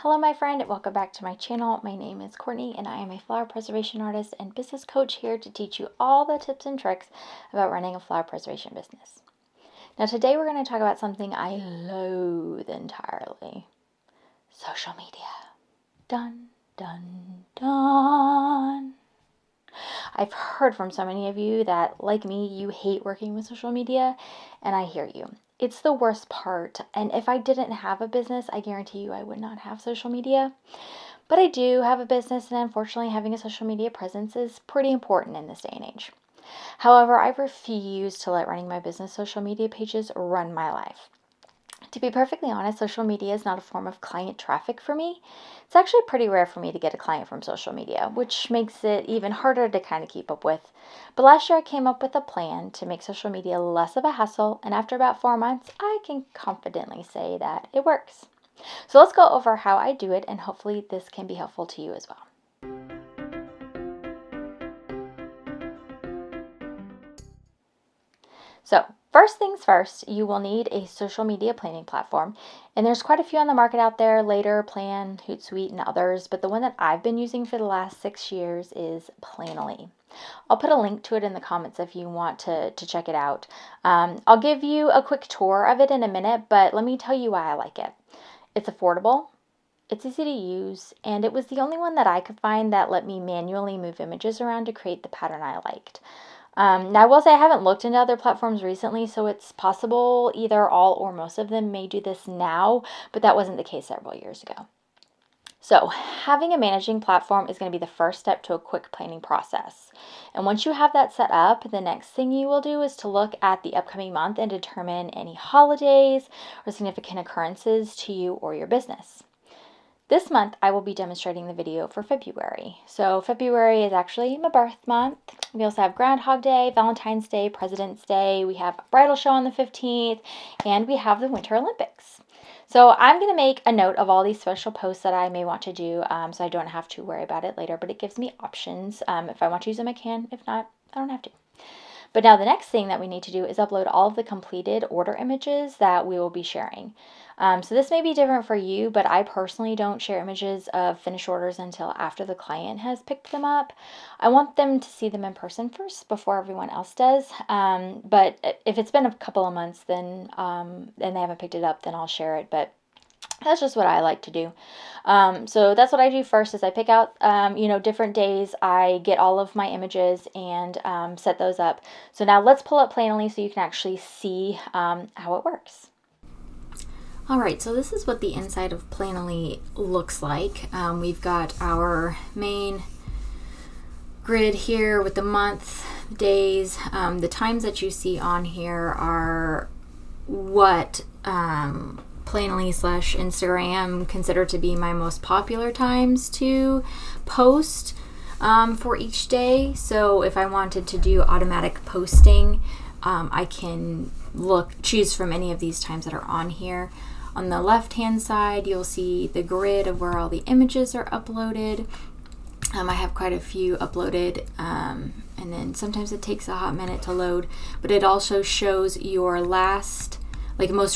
Hello my friend, welcome back to my channel. My name is Courtney and I am a flower preservation artist and business coach here to teach you all the tips and tricks about running a flower preservation business. Now today we're going to talk about something I loathe entirely. Social media. Dun, dun, dun. I've heard from so many of you that, like me, you hate working with social media, and I hear you. It's the worst part, and if I didn't have a business, I guarantee you I would not have social media. But I do have a business, and unfortunately having a social media presence is pretty important in this day and age. However, I refuse to let running my business social media pages run my life. To be perfectly honest, social media is not a form of client traffic for me. It's actually pretty rare for me to get a client from social media, which makes it even harder to kind of keep up with. But last year I came up with a plan to make social media less of a hassle, and after about 4 months, I can confidently say that it works. So let's go over how I do it, and hopefully this can be helpful to you as well. So first things first, you will need a social media planning platform. And there's quite a few on the market out there, Later, Plan, Hootsuite, and others. But the one that I've been using for the last 6 years is Planoly. I'll put a link to it in the comments if you want to check it out. I'll give you a quick tour of it in a minute, but let me tell you why I like it. It's affordable, it's easy to use, and it was the only one that I could find that let me manually move images around to create the pattern I liked. Now, I will say I haven't looked into other platforms recently, so it's possible either all or most of them may do this now, but that wasn't the case several years ago. So having a managing platform is going to be the first step to a quick planning process. And once you have that set up, the next thing you will do is to look at the upcoming month and determine any holidays or significant occurrences to you or your business. This month, I will be demonstrating the video for February. So February is actually my birth month. We also have Groundhog Day, Valentine's Day, President's Day. We have a bridal show on the 15th, and we have the Winter Olympics. So I'm going to make a note of all these special posts that I may want to do so I don't have to worry about it later, but it gives me options. If I want to use them, I can. If not, I don't have to. But now the next thing that we need to do is upload all of the completed order images that we will be sharing. So this may be different for you, but I personally don't share images of finished orders until after the client has picked them up. I want them to see them in person first before everyone else does. But if it's been a couple of months then and they haven't picked it up, then I'll share it. But that's just what I like to do. So that's what I do first is I pick out, different days. I get all of my images and set those up. So now let's pull up Planoly so you can actually see how it works. All right, so this is what the inside of Planoly looks like. We've got our main grid here with the month, days. The times that you see on here are what Planoly/Instagram consider to be my most popular times to post for each day. So if I wanted to do automatic posting, I can choose from any of these times that are on here. On the left hand side, you'll see the grid of where all the images are uploaded. I have quite a few uploaded, and then sometimes it takes a hot minute to load, but it also shows your most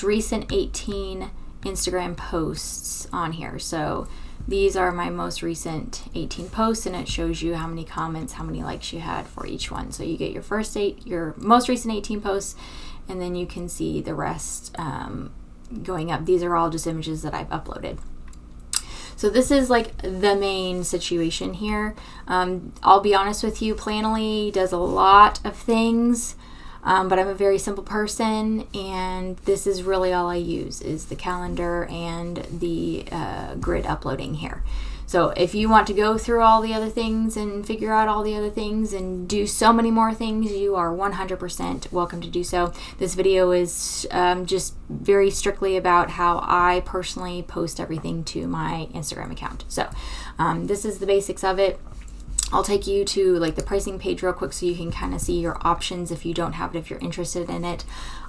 recent 18 Instagram posts on here. So these are my most recent 18 posts, and it shows you how many comments, how many likes you had for each one. So you get your most recent 18 posts, and then you can see the rest going up. These are all just images that I've uploaded. So this is like the main situation here. I'll be honest with you, Planoly does a lot of things. But I'm a very simple person, and this is really all I use is the calendar and the grid uploading here. So if you want to go through all the other things and figure out all the other things and do so many more things, you are 100% welcome to do so. This video is just very strictly about how I personally post everything to my Instagram account. So this is the basics of it. I'll take you to the pricing page real quick so you can kind of see your options if you don't have it, if you're interested in it.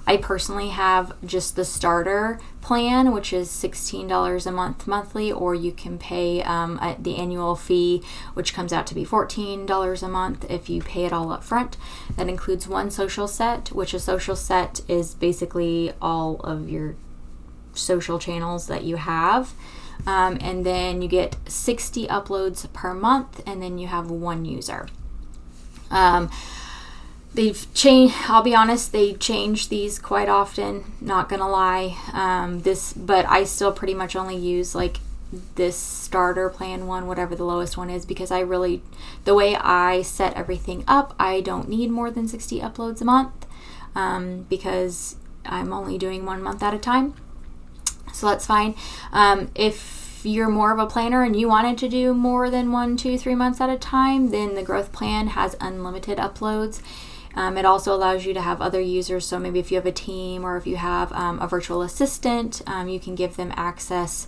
I personally have just the starter plan, which is $16 a month monthly, or you can pay the annual fee, which comes out to be $14 a month if you pay it all up front. That includes one social set, which a social set is basically all of your social channels that you have. and then you get 60 uploads per month, and then you have one user. They've changed, I'll be honest, they change these quite often, not gonna lie. But I still pretty much only use like this starter plan one, whatever the lowest one is, because the way I set everything up, I don't need more than 60 uploads a month, because I'm only doing 1 month at a time. So that's fine. If you're more of a planner and you wanted to do more than 1, 2, 3 months at a time, then the growth plan has unlimited uploads. It also allows you to have other users. So maybe if you have a team, or if you have a virtual assistant, you can give them access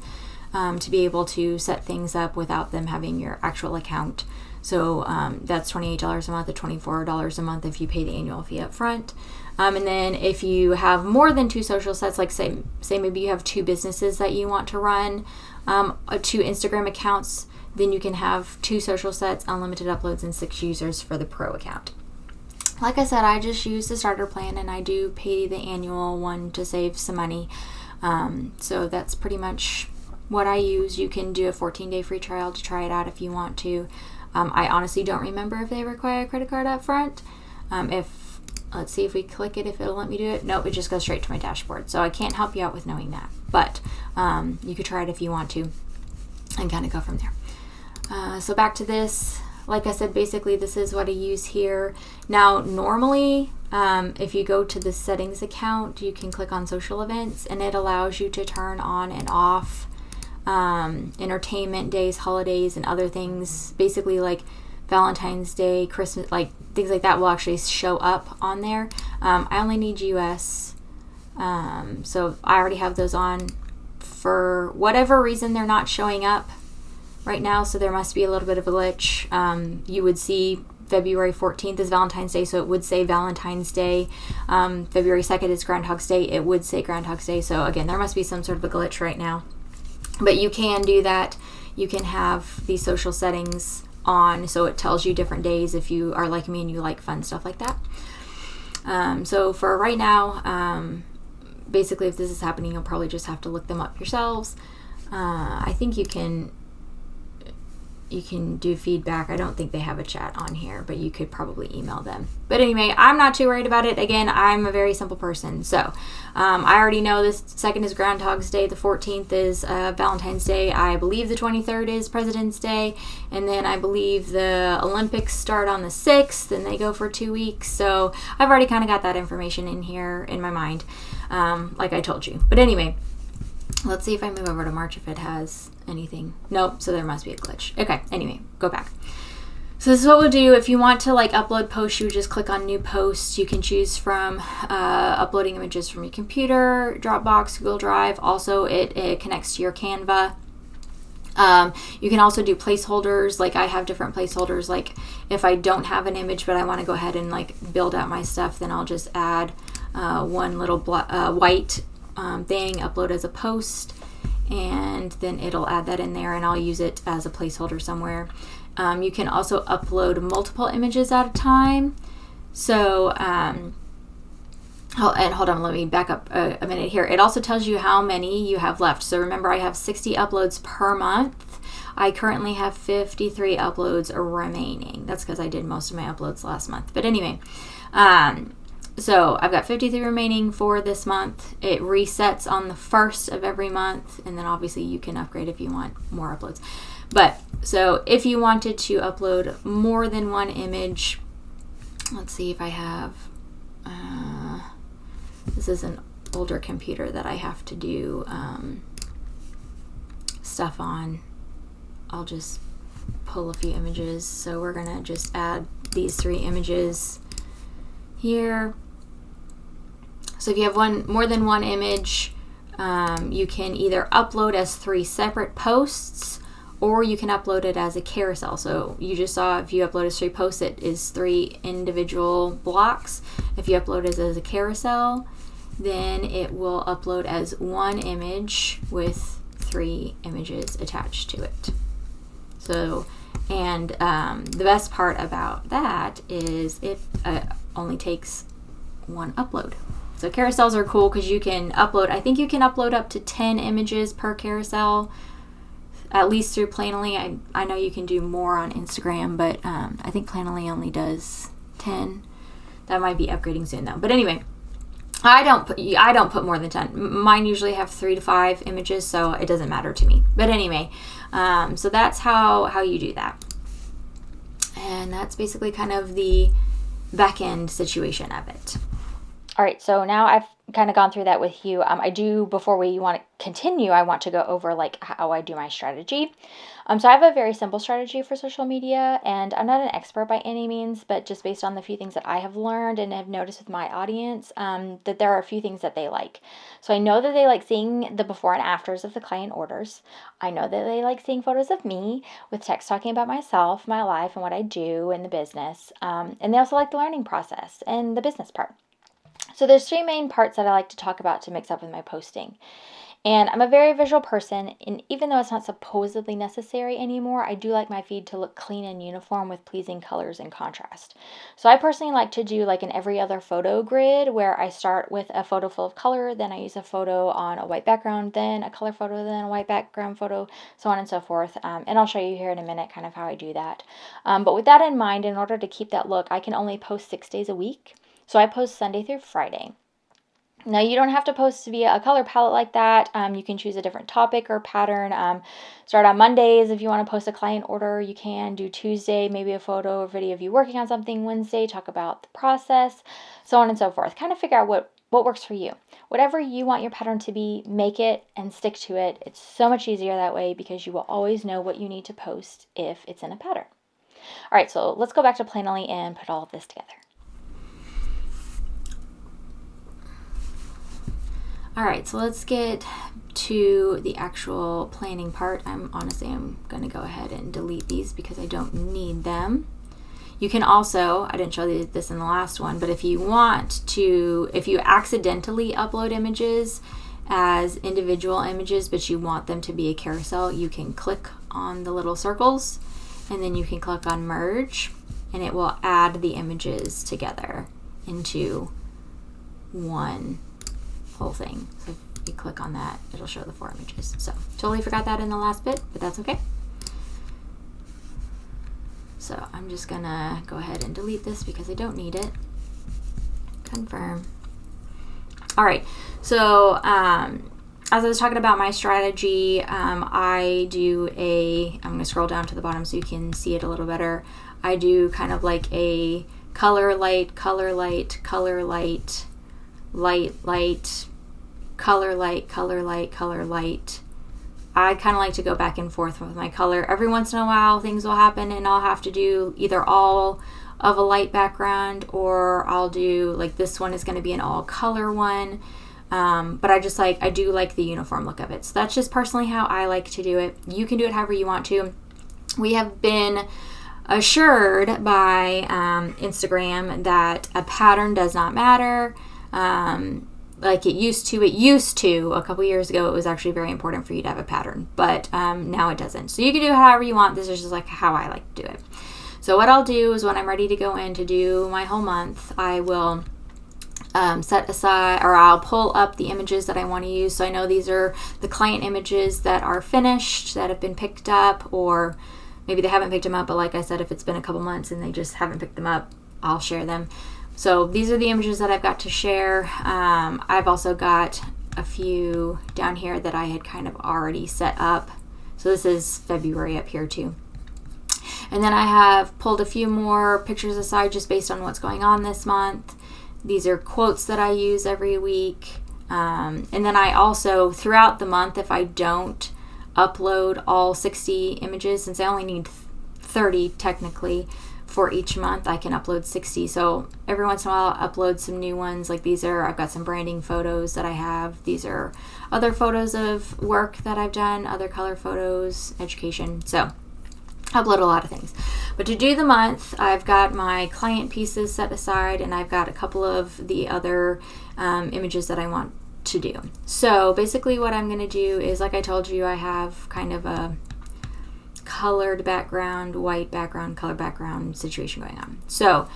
to be able to set things up without them having your actual account. So that's $28 a month or $24 a month if you pay the annual fee up front. And then if you have more than 2 social sets, like say maybe you have 2 businesses that you want to run, 2 Instagram accounts, then you can have 2 social sets, unlimited uploads, and 6 users for the pro account. Like I said, I just use the starter plan, and I do pay the annual one to save some money. So that's pretty much what I use. You can do a 14-day free trial to try it out if you want to. I honestly don't remember if they require a credit card up front. Let's see if we click it, if it'll let me do it. Nope, it just goes straight to my dashboard. So I can't help you out with knowing that. But you could try it if you want to and kind of go from there. So back to this. Like I said, basically this is what I use here. Now, normally, if you go to the settings account, you can click on social events, and it allows you to turn on and off entertainment days, holidays, and other things. Basically, like Valentine's Day, Christmas, like things like that will actually show up on there. I only need US, so I already have those on. For whatever reason, they're not showing up right now, so there must be a little bit of a glitch. You would see February 14th is Valentine's Day, so it would say Valentine's Day. February 2nd is Groundhog's Day, it would say Groundhog's Day. So again, there must be some sort of a glitch right now. But you can do that. You can have these social settings on, so it tells you different days if you are like me and you like fun stuff like that. So for right now, basically if this is happening, you'll probably just have to look them up yourselves. I think you can do feedback. I don't think they have a chat on here, but you could probably email them. But anyway, I'm not too worried about it. Again, I'm a very simple person. So I already know this 2nd is Groundhog's Day, the 14th is Valentine's Day, I believe the 23rd is President's Day, and then I believe the Olympics start on the 6th, and they go for 2 weeks. So I've already kind of got that information in here in my mind, like I told you. But anyway, let's see if I move over to March if it has anything. Nope, so there must be a glitch. Okay, anyway, go back. So this is what we'll do. If you want to like upload posts, you just click on new posts. You can choose from uploading images from your computer, Dropbox, Google Drive. Also, it connects to your Canva. You can also do placeholders. Like I have different placeholders. Like if I don't have an image, but I want to go ahead and like build out my stuff, then I'll just add one little white thing, upload as a post, and then it'll add that in there, and I'll use it as a placeholder somewhere. You can also upload multiple images at a time. So, and hold on, let me back up a minute here. It also tells you how many you have left. So remember, I have 60 uploads per month. I currently have 53 uploads remaining. That's because I did most of my uploads last month. But anyway, so I've got 53 remaining for this month. It resets on the 1st of every month, and then obviously you can upgrade if you want more uploads. But so if you wanted to upload more than one image, let's see if I have, this is an older computer that I have to do stuff on. I'll just pull a few images. So we're gonna just add these 3 images here. So if you have more than one image, you can either upload as 3 separate posts, or you can upload it as a carousel. So you just saw if you upload as 3 posts, it is 3 individual blocks. If you upload it as a carousel, then it will upload as 1 image with 3 images attached to it. So, and the best part about that is it only takes 1 upload. So carousels are cool because you can upload, I think you can upload up to 10 images per carousel. at least through Planoly. I know you can do more on Instagram, but I think Planoly only does 10. That might be upgrading soon though. But anyway, I don't put more than 10. Mine usually have 3 to 5 images, so it doesn't matter to me. But anyway, so that's how you do that. And that's basically kind of the back end situation of it. All right, so now I've kind of gone through that with you. Before we want to continue, I want to go over like how I do my strategy. So I have a very simple strategy for social media, and I'm not an expert by any means, but just based on the few things that I have learned and have noticed with my audience, that there are a few things that they like. So I know that they like seeing the before and afters of the client orders. I know that they like seeing photos of me with text talking about myself, my life, and what I do in the business. And they also like the learning process and the business part. So there's 3 main parts that I like to talk about to mix up with my posting. And I'm a very visual person, and even though it's not supposedly necessary anymore, I do like my feed to look clean and uniform with pleasing colors and contrast. So I personally like to do like an every other photo grid where I start with a photo full of color, then I use a photo on a white background, then a color photo, then a white background photo, so on and so forth. And I'll show you here in a minute kind of how I do that. But with that in mind, in order to keep that look, I can only post 6 days a week. So I post Sunday through Friday. Now, you don't have to post via a color palette like that. You can choose a different topic or pattern. Start on Mondays if you want to post a client order. You can do Tuesday, maybe a photo or video of you working on something. Wednesday, talk about the process, so on and so forth. Kind of figure out what works for you. Whatever you want your pattern to be, make it and stick to it. It's so much easier that way because you will always know what you need to post if it's in a pattern. All right, so let's go back to Planoly and put all of this together. All right, so let's get to the actual planning part. I'm going to go ahead and delete these because I don't need them. You can also, I didn't show you this in the last one, but if you accidentally upload images as individual images, but you want them to be a carousel, you can click on the little circles and then you can click on merge and it will add the images together into one whole thing. So if you click on that, it'll show the 4 images. So totally forgot that in the last bit, but that's okay. So I'm just gonna go ahead and delete this because I don't need it. Confirm. All right, so as I was talking about my strategy, I'm gonna scroll down to the bottom so you can see it a little better. I do kind of like a color, light, color, light, color, light, light, light, color, light, color, light, color, light. I kind of like to go back and forth with my color. Every once in a while things will happen and I'll have to do either all of a light background or I'll do like this one is going to be an all color one. But I do like the uniform look of it. So that's just personally how I like to do it. You can do it however you want to. We have been assured by Instagram that a pattern does not matter. Like it used to. A couple years ago, it was actually very important for you to have a pattern, but now it doesn't. So you can do it however you want. This is just like how I like to do it. So what I'll do is when I'm ready to go in to do my whole month, I will set aside, or I'll pull up the images that I want to use. So I know these are the client images that are finished, that have been picked up, or maybe they haven't picked them up, but like I said, if it's been a couple months and they just haven't picked them up, I'll share them. So these are the images that I've got to share. I've also got a few down here that I had kind of already set up. So this is February up here too. And then I have pulled a few more pictures aside just based on what's going on this month. These are quotes that I use every week. And then I also, throughout the month, if I don't upload all 60 images, since I only need 30 technically, for each month, I can upload 60. So every once in a while I'll upload some new ones. Like I've got some branding photos that I have. These are other photos of work that I've done, other color photos, education. So I upload a lot of things. But to do the month, I've got my client pieces set aside and I've got a couple of the other images that I want to do. So basically what I'm going to do is, like I told you, I have kind of a colored background, white background, color background situation going on. So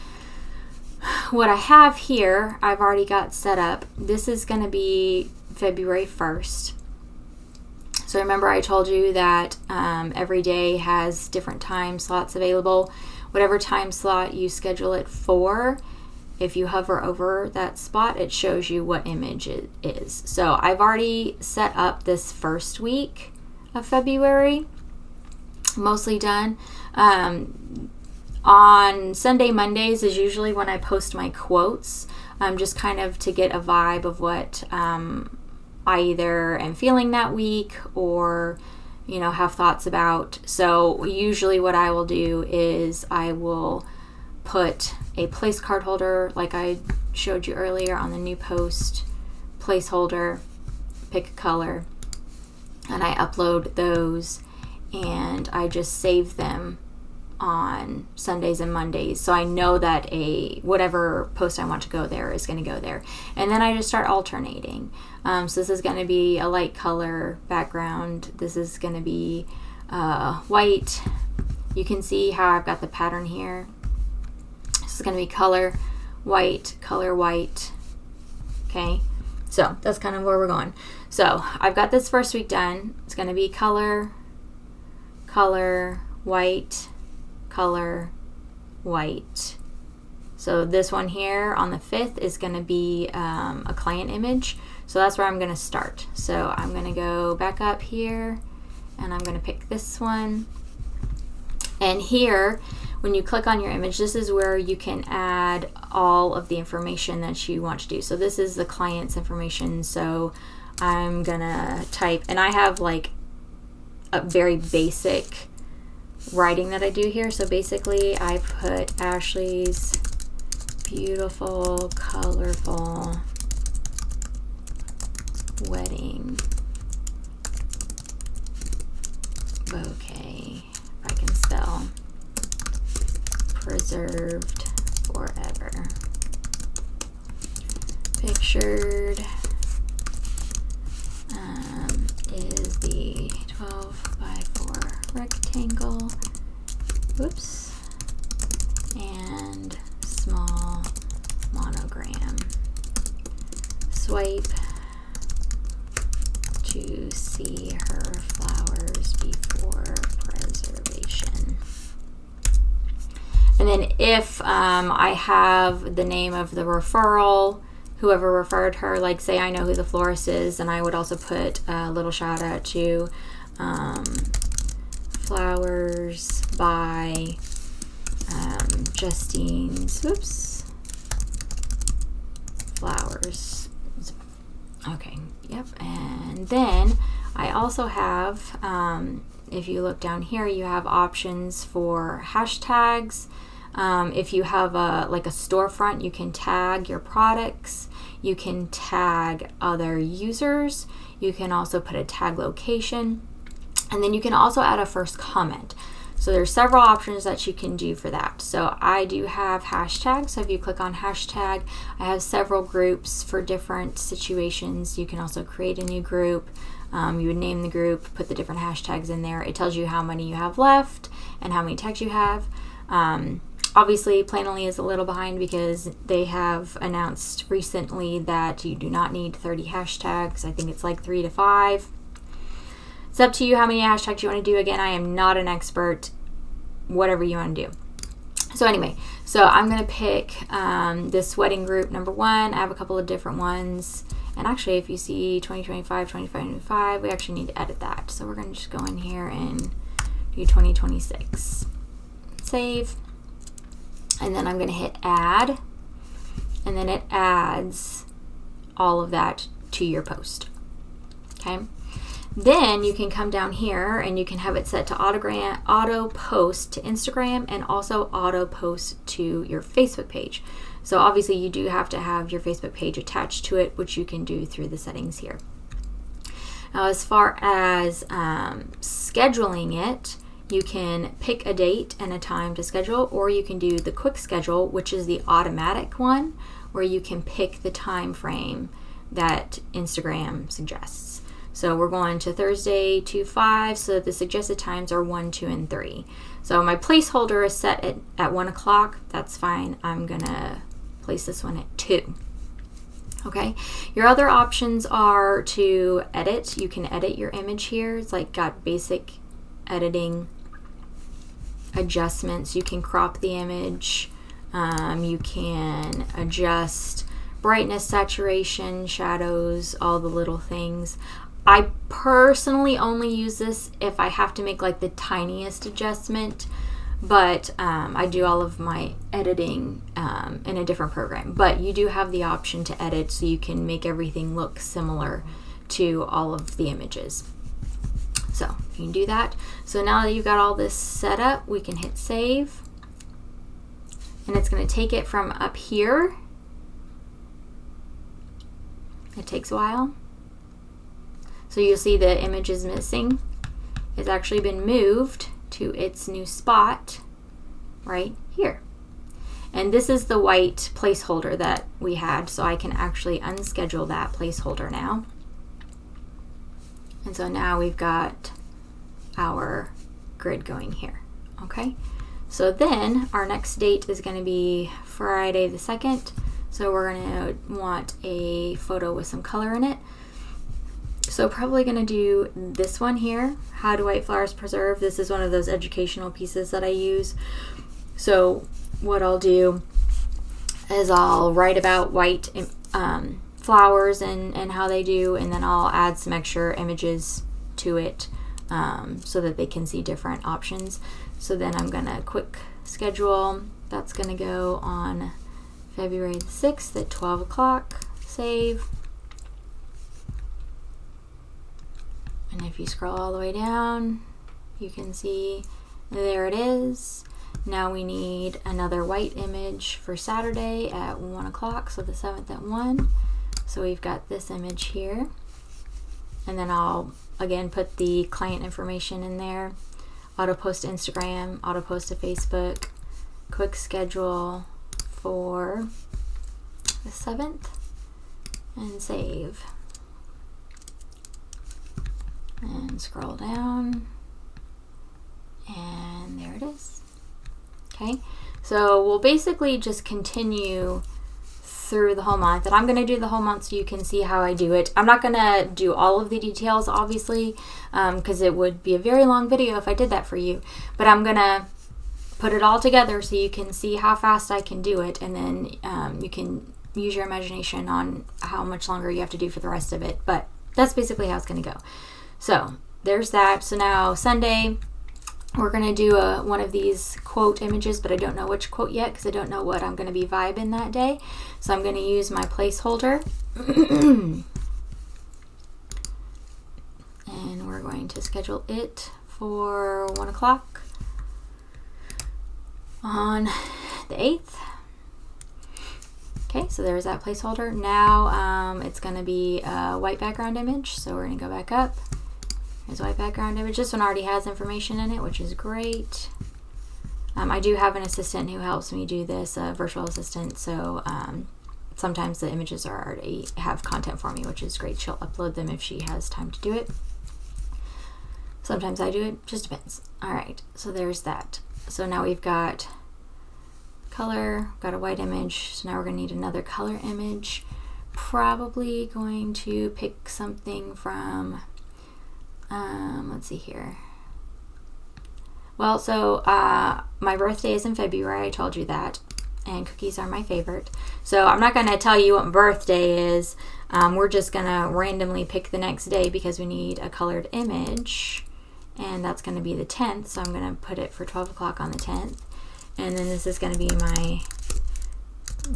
what I have here, I've already got set up. This is going to be February 1st. So So remember I told you that every day has different time slots available. Whatever time slot you schedule it for, if you hover over that spot, it shows you what image it is. So I've already set up this first week of February, mostly done. On Sunday, Mondays is usually when I post my quotes, just kind of to get a vibe of what I either am feeling that week or, have thoughts about. So usually what I will do is I will put a place card holder like I showed you earlier on the new post, placeholder, pick a color, and I upload those and I just save them on Sundays and Mondays, so I know that whatever post I want to go there is going to go there. And then I just start alternating. So this is going to be a light color background. This is going to be white. You can see how I've got the pattern here. This is going to be color, white, okay? So that's kind of where we're going. So I've got this first week done. It's going to be color, white, color, white. So this one here on the 5th is going to be a client image. So that's where I'm going to start. So I'm going to go back up here and I'm going to pick this one. And here, when you click on your image, this is where you can add all of the information that you want to do. So this is the client's information. So I'm going to type, and I have like a very basic writing that I do here. So basically I put Ashley's beautiful, colorful wedding bouquet, if I can spell, preserved forever. Pictured is the 12 by 4 rectangle, whoops, and small monogram. Swipe to see her flowers before preservation. And then if I have the name of the referral, whoever referred her, like say I know who the florist is, and I would also put a little shout out to flowers by Justine's, whoops, flowers. Okay, yep. And then I also have, if you look down here, you have options for hashtags. If you have like a storefront, you can tag your products. You can tag other users. You can also put a tag location. And then you can also add a first comment. So there's several options that you can do for that. So I do have hashtags. So if you click on hashtag, I have several groups for different situations. You can also create a new group. You would name the group, put the different hashtags in there. It tells you how many you have left and how many tags you have. Obviously, Planoly is a little behind because they have announced recently that you do not need 30 hashtags. I think it's like 3 to 5. It's up to you how many hashtags you want to do. Again, I am not an expert, whatever you want to do. So anyway, so I'm going to pick this wedding group number 1. I have a couple of different ones. And actually, if you see 2025, 2025, we actually need to edit that. So we're going to just go in here and do 2026. Save. And then I'm going to hit add. And then it adds all of that to your post. Okay. Then you can come down here and you can have it set to auto post to Instagram and also auto post to your Facebook page. So obviously you do have to have your Facebook page attached to it, which you can do through the settings here. Now, as far as scheduling it, you can pick a date and a time to schedule, or you can do the quick schedule, which is the automatic one, where you can pick the time frame that Instagram suggests. So we're going to Thursday 2-5, so the suggested times are 1, 2, and 3. So my placeholder is set at 1 o'clock. That's fine. I'm going to place this one at 2. Okay, your other options are to edit. You can edit your image here. It's like got basic editing adjustments. You can crop the image. You can adjust brightness, saturation, shadows, all the little things. I personally only use this if I have to make like the tiniest adjustment, but I do all of my editing in a different program. But you do have the option to edit, so you can make everything look similar to all of the images. So you can do that. So now that you've got all this set up, we can hit save. And it's going to take it from up here. It takes a while. So you'll see the image is missing. It's actually been moved to its new spot right here. And this is the white placeholder that we had, so I can actually unschedule that placeholder now. And so now we've got our grid going here, okay? So then our next date is going to be Friday the 2nd. So we're going to want a photo with some color in it. So probably going to do this one here, How Do White Flowers Preserve? This is one of those educational pieces that I use. So what I'll do is I'll write about white flowers and how they do, and then I'll add some extra images to it so that they can see different options. So then I'm going to quick schedule. That's going to go on February the 6th at 12 o'clock. Save. And if you scroll all the way down, you can see there it is. Now we need another white image for Saturday at 1 o'clock, so the 7th at 1. So we've got this image here. And then I'll, again, put the client information in there. Auto post to Instagram, auto post to Facebook. Quick schedule for the 7th. And save. And scroll down. And there it is. Okay, so we'll basically just continue through the whole month, and I'm going to do the whole month so you can see how I do it. I'm not going to do all of the details, obviously, because it would be a very long video if I did that for you, but I'm going to put it all together so you can see how fast I can do it, and then you can use your imagination on how much longer you have to do for the rest of it, but that's basically how it's going to go. So there's that. So now Sunday, we're going to do one of these quote images, but I don't know which quote yet because I don't know what I'm going to be vibing that day. So I'm going to use my placeholder. And we're going to schedule it for 1 o'clock on the 8th. Okay, so there's that placeholder. Now it's going to be a white background image. So we're going to go back up. There's a white background image. This one already has information in it, which is great. I do have an assistant who helps me do this, a virtual assistant, so sometimes the images are already have content for me, which is great. She'll upload them if she has time to do it. Sometimes I do it, just depends. All right, so there's that. So now we've got color, got a white image, so now we're going to need another color image. Probably going to pick something from... let's see here. Well, so my birthday is in February. I told you that. And cookies are my favorite. So I'm not going to tell you what birthday is. We're just going to randomly pick the next day because we need a colored image. And that's going to be the 10th. So I'm going to put it for 12 o'clock on the 10th. And then this is going to be my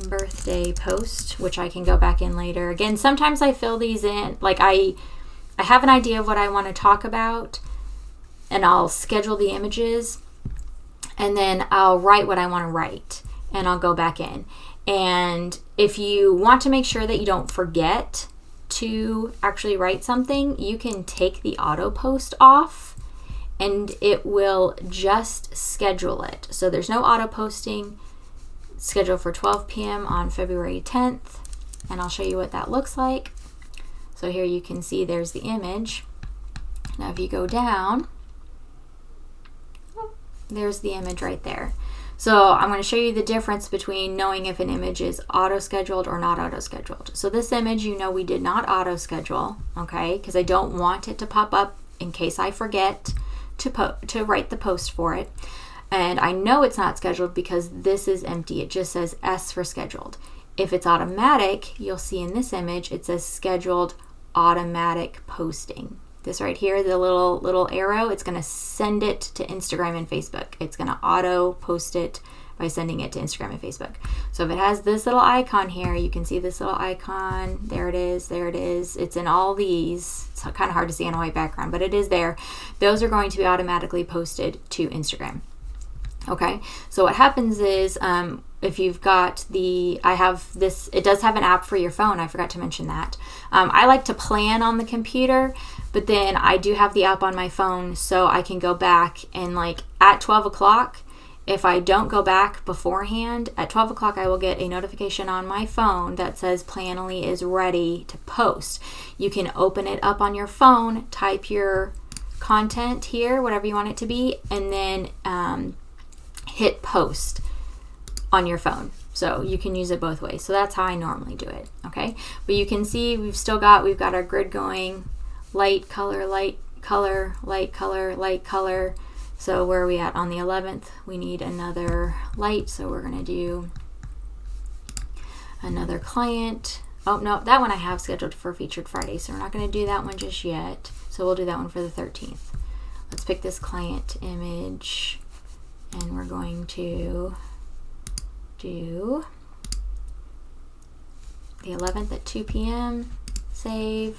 birthday post, which I can go back in later. Again, sometimes I fill these in. Like I have an idea of what I want to talk about, and I'll schedule the images, and then I'll write what I want to write, and I'll go back in. And if you want to make sure that you don't forget to actually write something, you can take the auto post off, and it will just schedule it. So there's no auto posting. Scheduled for 12 p.m. on February 10th, and I'll show you what that looks like. So here you can see there's the image. Now if you go down, there's the image right there. So I'm going to show you the difference between knowing if an image is auto-scheduled or not auto-scheduled. So this image, we did not auto-schedule, okay, because I don't want it to pop up in case I forget to write the post for it. And I know it's not scheduled because this is empty. It just says S for scheduled. If it's automatic, you'll see in this image, it says scheduled automatic posting. This right here, the little arrow, it's going to send it to Instagram and Facebook. It's going to auto post it by sending it to Instagram and Facebook. So if it has this little icon here, you can see this little icon. There it is. There it is. It's in all these. It's kind of hard to see on a white background, but it is there. Those are going to be automatically posted to Instagram. Okay, so what happens is if you've got I have this, it does have an app for your phone. I forgot to mention that. I like to plan on the computer, but then I do have the app on my phone so I can go back and like at 12 o'clock, if I don't go back beforehand, at 12 o'clock I will get a notification on my phone that says Planoly is ready to post. You can open it up on your phone, type your content here, whatever you want it to be, and then hit post on your phone. So you can use it both ways. So that's how I normally do it. Okay. But you can see we've got our grid going, light color, light color, light color, light color. So where are we at? On the 11th, we need another light. So we're going to do another client. Oh, no, that one I have scheduled for Featured Friday. So we're not going to do that one just yet. So we'll do that one for the 13th. Let's pick this client image. And we're going to do the 11th at 2 p.m. Save.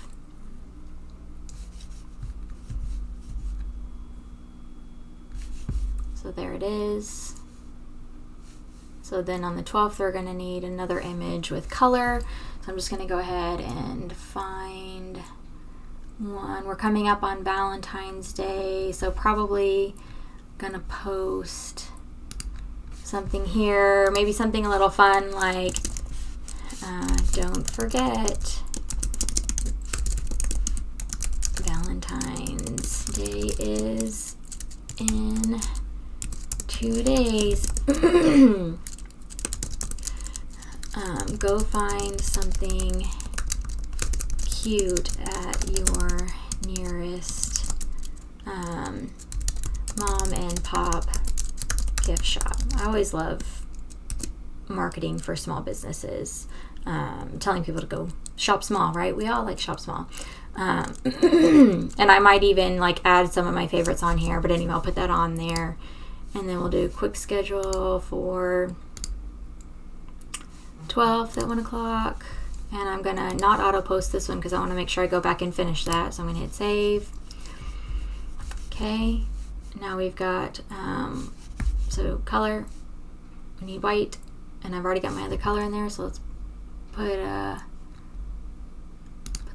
So there it is. So then on the 12th, we're going to need another image with color. So I'm just going to go ahead and find one. We're coming up on Valentine's Day, so probably gonna post something here, maybe something a little fun like don't forget Valentine's Day is in 2 days. Go find something cute at your nearest mom and pop gift shop. I always love marketing for small businesses, telling people to go shop small, right? We all like shop small. And I might even like add some of my favorites on here, but anyway, I'll put that on there. And then we'll do a quick schedule for 12th at 1 o'clock. And I'm gonna not auto post this one because I want to make sure I go back and finish that. So I'm gonna hit save. Okay. Now we've got, so color, we need white, and I've already got my other color in there, so let's put the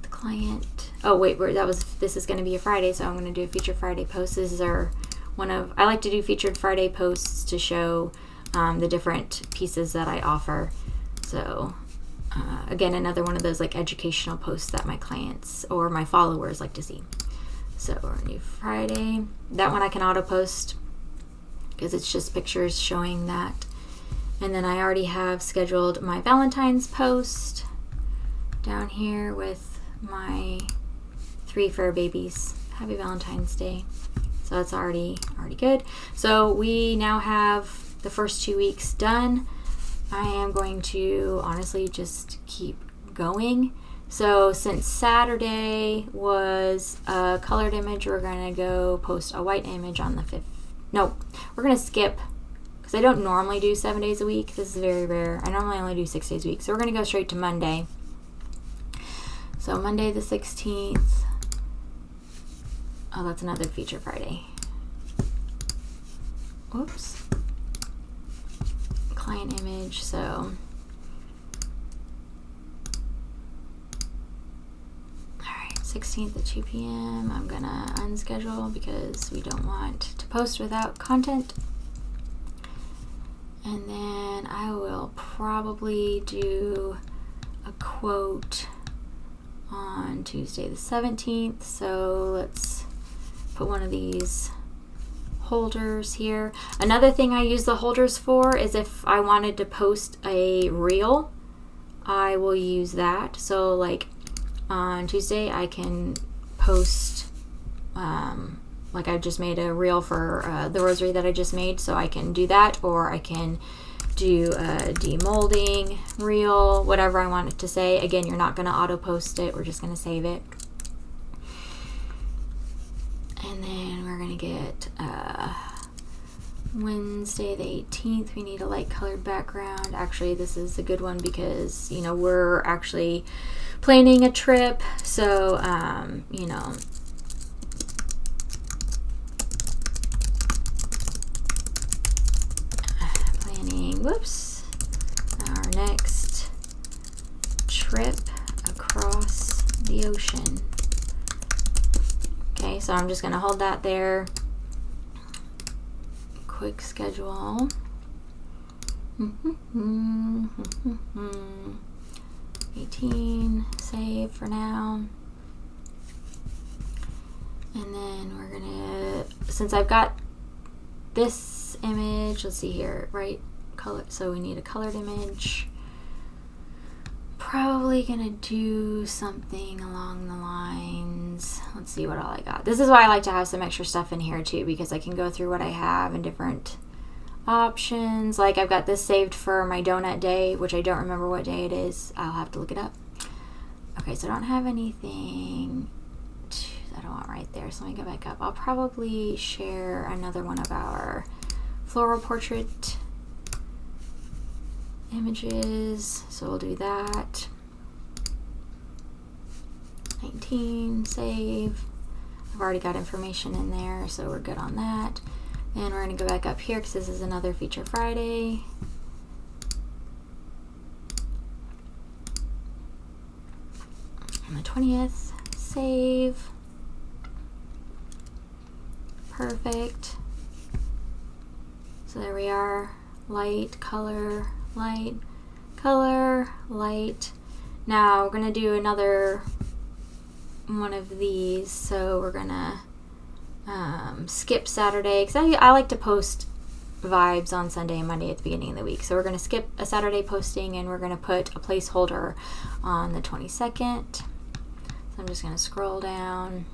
client, oh wait, this is going to be a Friday, so I'm going to do a Featured Friday post. This is I like to do Featured Friday posts to show the different pieces that I offer. So again, another one of those like educational posts that my clients or my followers like to see. So we're going to do Friday. That one I can auto post because it's just pictures showing that. And then I already have scheduled my Valentine's post down here with my 3 fur babies. Happy Valentine's Day. So that's already good. So we now have the first 2 weeks done. I am going to honestly just keep going. So since Saturday was a colored image, we're going to go post a white image on the 5th. No, we're going to skip because I don't normally do 7 days a week. This is very rare. I normally only do 6 days a week. So we're going to go straight to Monday. So Monday the 16th. Oh, that's another Feature Friday. Whoops. Client image. So 16th at 2 p.m. I'm gonna unschedule because we don't want to post without content. And then I will probably do a quote on Tuesday the 17th. So let's put one of these holders here. Another thing I use the holders for is if I wanted to post a reel, I will use that. So like on Tuesday I can post like I just made a reel for the rosary that I just made, so I can do that, or I can do a demolding reel, whatever I want it to say. Again, you're not going to auto post it, we're just going to save it. And then we're going to get Wednesday the 18th, we need a light colored background. Actually, this is a good one because, you know, we're actually planning a trip, so you know, our next trip across the ocean. Okay, so I'm just going to hold that there. Quick schedule. 18, save for now. And then we're going to, since I've got this image, let's see here, right? Color, so we need a colored image. Probably gonna do something along the lines, let's see what all I got. This is why I like to have some extra stuff in here too, because I can go through what I have and different options. Like I've got this saved for my donut day, which I don't remember what day it is. I'll have to look it up. Okay, so I don't have anything I don't want right there, so let me go back up. I'll probably share another one of our floral portrait images, so we'll do that. 19, save. I've already got information in there, so we're good on that. And we're going to go back up here because this is another Feature Friday. On the 20th, save. Perfect. So there we are. Light, color, light, color, light. Now we're going to do another one of these. So we're going to skip Saturday, because I like to post vibes on Sunday and Monday at the beginning of the week. So we're going to skip a Saturday posting and we're going to put a placeholder on the 22nd. So I'm just going to scroll down.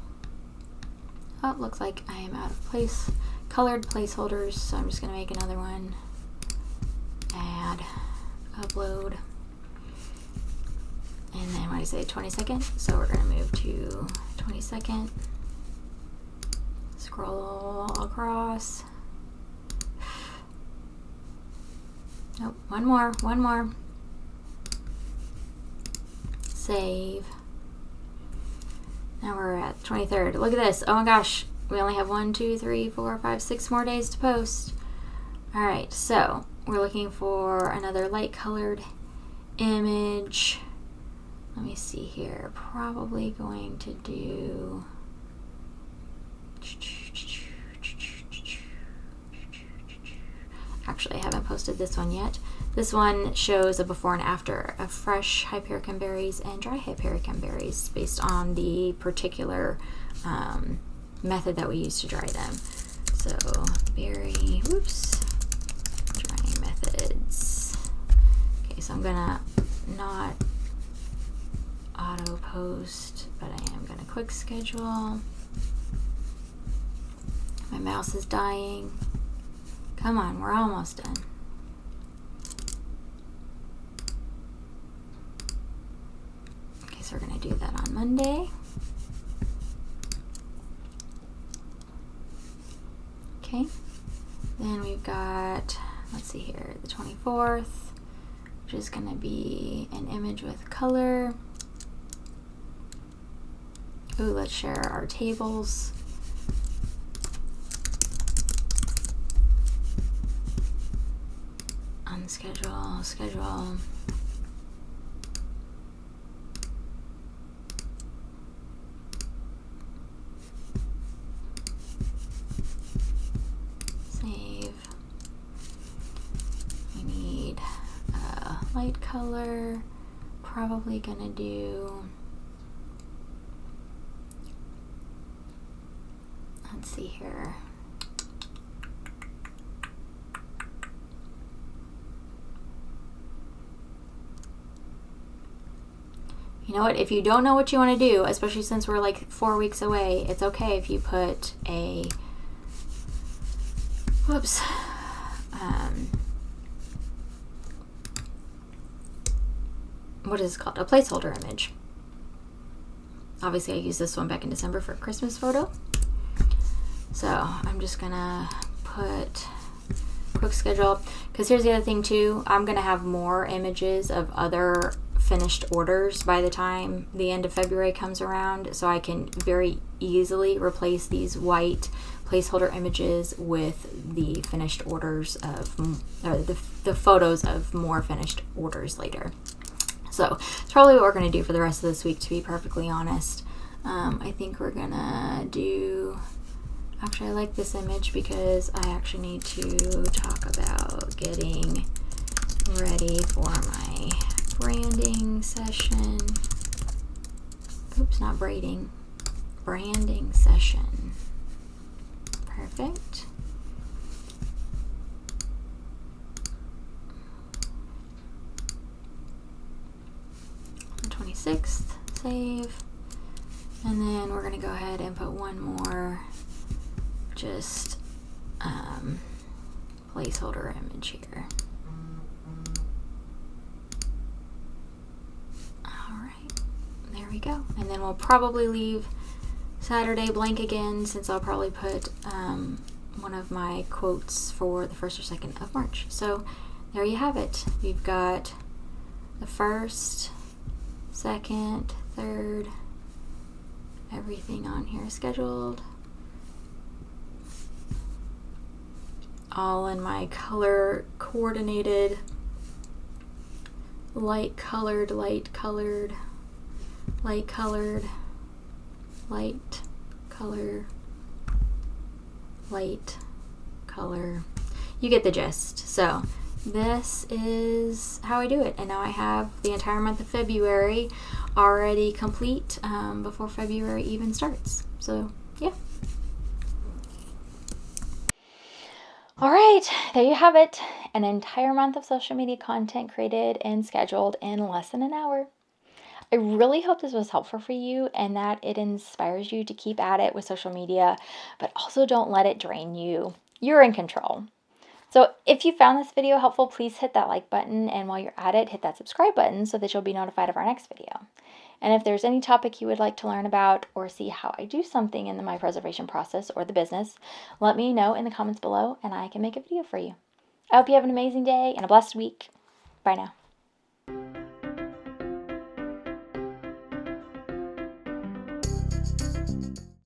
Oh, looks like I am out of colored placeholders, so I'm just going to make another one. Add, upload, and then what do I say, 22nd? So we're going to move to 22nd. Scroll across. Nope, one more. Save. Now we're at 23rd. Look at this. Oh my gosh. We only have 1, 2, 3, 4, 5, 6 more days to post. Alright, so we're looking for another light colored image. Let me see here. Probably going to do... Actually, I haven't posted this one yet. This one shows a before and after of fresh Hypericum berries and dry Hypericum berries based on the particular method that we use to dry them. So, berry, drying methods. Okay, so I'm gonna not auto post, but I am gonna quick schedule. My mouse is dying. Come on, we're almost done. Okay, so we're going to do that on Monday. Okay, then we've got, let's see here, the 24th, which is going to be an image with color. Ooh, let's share our tables. Schedule. Save. We need a light color. Probably gonna do, let's see here. You know what? If you don't know what you want to do, especially since we're like 4 weeks away, it's okay if you put a, whoops, what is it called? A placeholder image. Obviously, I used this one back in December for a Christmas photo. So I'm just gonna put quick schedule, because here's the other thing too. I'm gonna have more images of other finished orders by the time the end of February comes around, so I can very easily replace these white placeholder images with the finished orders of the photos of more finished orders later. So it's probably what we're going to do for the rest of this week, to be perfectly honest. I think we're going to do... Actually, I like this image because I actually need to talk about getting ready for my branding session. Oops, not braiding. Branding session. Perfect. The 26th, save. And then we're going to go ahead and put one more just placeholder image here. Alright, there we go. And then we'll probably leave Saturday blank again, since I'll probably put one of my quotes for the 1st or 2nd of March. So there you have it. We've got the 1st, 2nd, 3rd, everything on here scheduled. All in my color coordinated, light colored, light colored, light colored, light color, light color. You get the gist. So this is how I do it. And now I have the entire month of February already complete before February even starts. So yeah. All right, there you have it. An entire month of social media content created and scheduled in less than an hour. I really hope this was helpful for you and that it inspires you to keep at it with social media, but also don't let it drain you. You're in control. So if you found this video helpful, please hit that like button, and while you're at it, hit that subscribe button so that you'll be notified of our next video. And if there's any topic you would like to learn about or see how I do something in my preservation process or the business, let me know in the comments below and I can make a video for you. I hope you have an amazing day and a blessed week. Bye now.